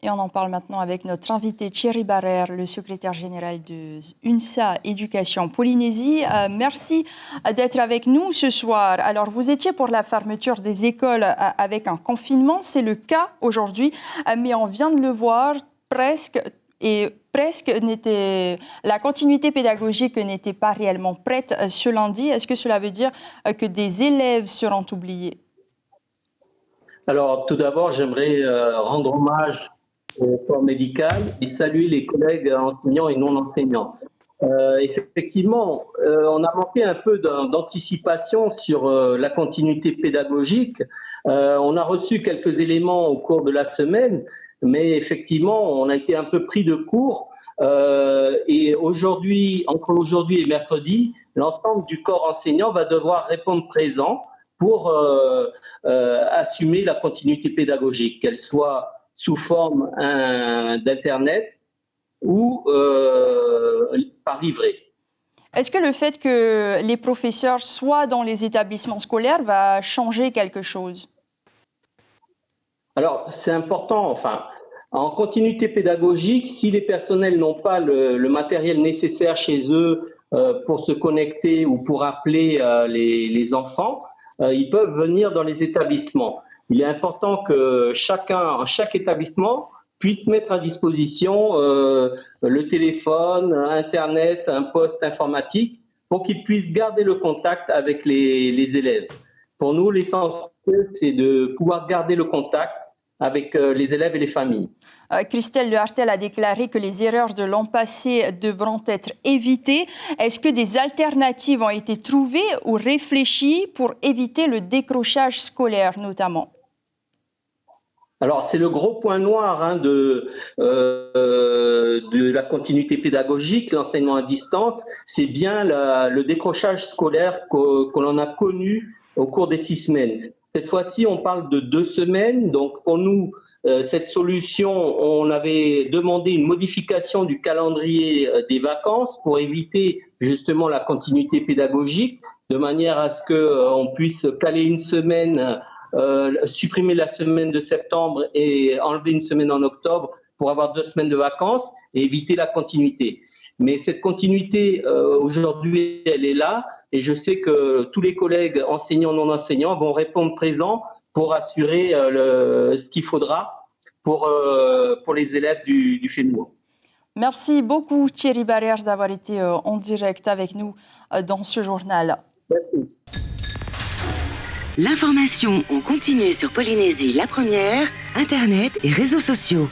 Et on en parle maintenant avec notre invité Thierry Barrère, le secrétaire général de UNSA Éducation Polynésie. Merci d'être avec nous ce soir. Alors, vous étiez pour la fermeture des écoles avec un confinement. C'est le cas aujourd'hui, mais on vient de le voir presque la continuité pédagogique n'était pas réellement prête ce lundi. Est-ce que cela veut dire que des élèves seront oubliés? Alors, tout d'abord, j'aimerais rendre hommage au corps médical et saluer les collègues enseignants et non enseignants. Effectivement, on a manqué un peu d'anticipation sur la continuité pédagogique. On a reçu quelques éléments au cours de la semaine, mais effectivement, on a été un peu pris de court. Et aujourd'hui, entre aujourd'hui et mercredi, l'ensemble du corps enseignant va devoir répondre présent pour assumer la continuité pédagogique, qu'elle soit sous forme d'Internet ou par livret. Est-ce que le fait que les professeurs soient dans les établissements scolaires va changer quelque chose? Alors, c'est important, enfin, en continuité pédagogique, si les personnels n'ont pas le matériel nécessaire chez eux pour se connecter ou pour appeler les enfants, ils peuvent venir dans les établissements. Il est important que chaque établissement puisse mettre à disposition le téléphone, Internet, un poste informatique pour qu'ils puissent garder le contact avec les élèves. Pour nous, l'essentiel, c'est de pouvoir garder le contact avec les élèves et les familles. Christelle Le Hartel a déclaré que les erreurs de l'an passé devront être évitées. Est-ce que des alternatives ont été trouvées ou réfléchies pour éviter le décrochage scolaire notamment? Alors, c'est le gros point noir de la continuité pédagogique, l'enseignement à distance, c'est bien le décrochage scolaire que l'on a connu au cours des 6 semaines. Cette fois-ci, on parle de 2 semaines. Donc, pour nous, cette solution, on avait demandé une modification du calendrier des vacances pour éviter justement la continuité pédagogique, de manière à ce qu'on puisse caler une semaine, supprimer la semaine de septembre et enlever une semaine en octobre pour avoir 2 semaines de vacances et éviter la continuité. Mais cette continuité, aujourd'hui, elle est là et je sais que tous les collègues enseignants, non enseignants vont répondre présent pour assurer ce qu'il faudra pour les élèves du FENUO. Merci beaucoup Thierry Barrère d'avoir été en direct avec nous dans ce journal. Merci. L'information en continu sur Polynésie la première, Internet et réseaux sociaux.